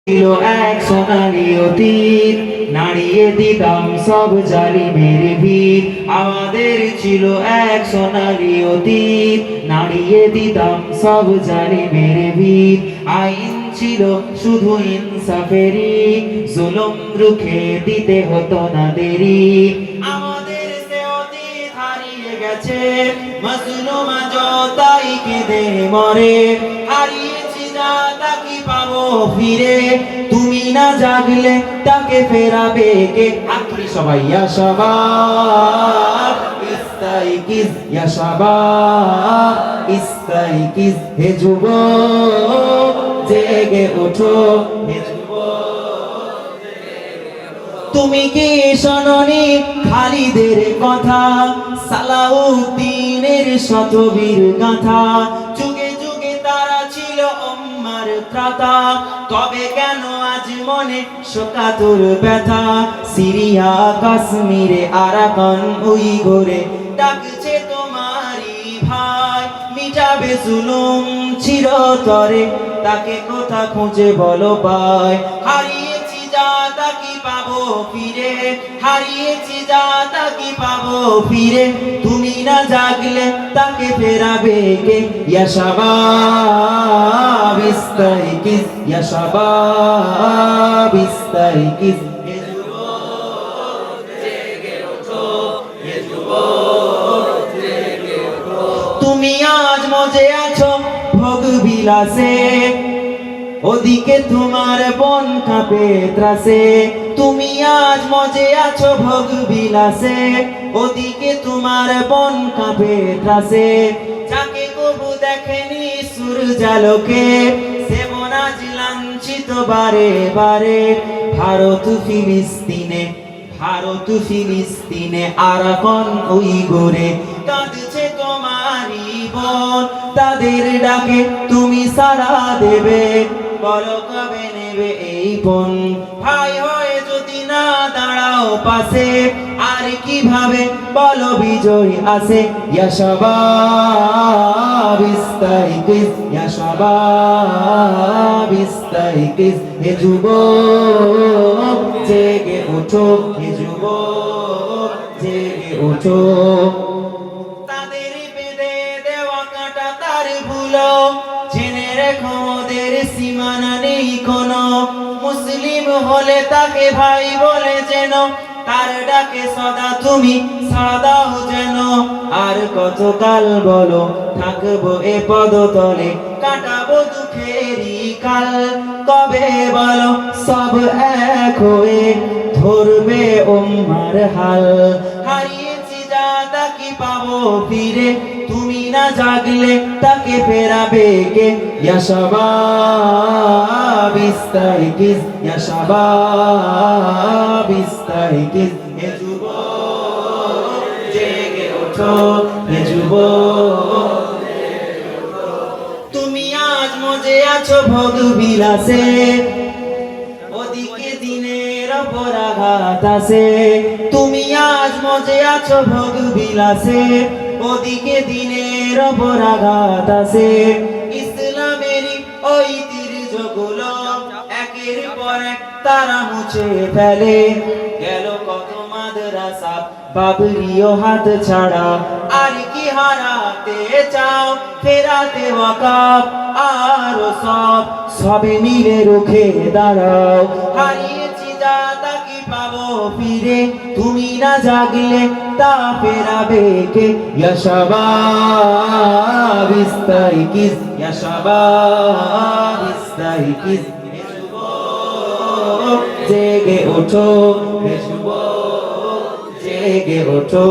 ছিল এক সোনালি অতীত, নাড়িয়ে দিতাম সব জালিমের ভিত। আমাদের ছিল এক সোনালি অতীত, নাড়িয়ে দিতাম সব জালিমের ভিত। আইন ছিল শুধু ইনসাফেরই, জুলুম রুখে দিতে হতো না দেরি। আমাদের সে অতীত হারিয়ে গেছে, মজলুম আজ তাই কেঁদে মরে। হারিয়েছি যা তা কি পাবো ফিরে, তুমি না জাগলে তাকে ফেরাবে কে? আখরি সবাই ইয়া শাবাব ইস্তাইকিজ, ইয়া শাবাব ইস্তাইকিজ, হে যুবক জেগে ওঠো, হে যুবক। তুমি কি শোনোনি খালিদের কথা, সালাউদ্দিনের শতবীর গাথা? যুগে যুগে তারা ছিল উম্মার ত্রাতা, তবে কেন আজ মনে শোকাতুর ব্যথা? সিরিয়া কাশ্মীরে আরাকান উইঘুরে ডাকছে তোমারই ভাই, মিটাবে জুলুম চিরতরে, তাকে কোথা খুঁজে বলো পায়? হারিয়েছি যা তা কি পাবো ফিরে, হারিয়েছি যা তা কি পাবো ফিরে, তুমি না জাগলে তাকে ফেরাবে কে? ইয়া শাবাব ইস্তাইকিজ, ইয়া শাবাব ইস্তাইকিজ, হে যুবক জেগে ওঠো, হে যুবক জেগে ওঠো। তুমি আজ মজে আছো ভোগ বিলাসে, ওদিকে তোমার বন কাঁপে ত্রাসে। তুমি আজ মজে আছো ভোগ বিলাসে, ওদিকে তোমার বন কাঁপে ত্রাসে। যাকে কবু দেখেনি সূর্যালোকে, সে মন আজ লাঞ্ছিত বারে বারে। ভারত ফিলিস্তিনে, ভারত ফিলিস্তিনে আরাকান উইঘুরে কাঁদছে তোমারই বোন। তাদের ডাকে তুমি সাড়া দেবে, বলো কবে নেবে এই পণ? ভাই হয়ে যদি না দাঁড়াও পাশে, আর কিভাবে বলো বিজয় আসে? ইয়া শাবাব ইস্তাইকিজ, ইয়া শাবাব ইস্তাইকিজ, হে যুবক জেগে ওঠো, হে যুবক জেগে ওঠো। তাদের বেঁধে দেওয়া কাঁটা তার ভুলো, জেনে রেখো ওদের সীমানা নেই কোনো। মুসলিম হলে তাকে ভাই বলে যেন, তার ডাকে সদা তুমি সাদাও যেন। আর কতকাল বলো থাকবো এ পদতলে, কাটাবো দুঃখেরই কাল। কবে বলো সব এক হয়ে ধরবে উম্মার হাল? হারিয়েছি যা তা কি পাবো ফিরে, তুমি না জাগলে তাকে ফেরাবে কে? ইয়া শাবাব ইস্তাইকিজ, ইয়া শাবাব ইস্তাইকিজ, হে যুবক জেগে ওঠো, হে যুবক। তুমি আজ মজে আছো ভোগ বিলাসে, ওদিকে দিনের ওপর আঘাত আসে। তুমি আজ মজে আছো ভোগ বিলাসে, ওদিকে দিনের ওপর আঘাত আসে। ইসলামেরই ঐতিহ্যগুলো একের পর এক তারা মুছে ফেলে। গেল কত মাদ্রাসা বাবরিও হাত ছাড়া, আর কি হারাতে চাও? ফেরাতে ওয়াকাফ আরো সব, সবে মিলে রুখে দাঁড়াও। হারিয়েছি যা তা কি পাবো ফিরে, তুমি না জাগলে তা ফেরাবে কে? ইয়া শাবাব ইস্তাইকিজ, ইয়া শাবাব ইস্তাইকিজ, হে যুবক জেগে ওঠো, হে যুবক জেগে ওঠো।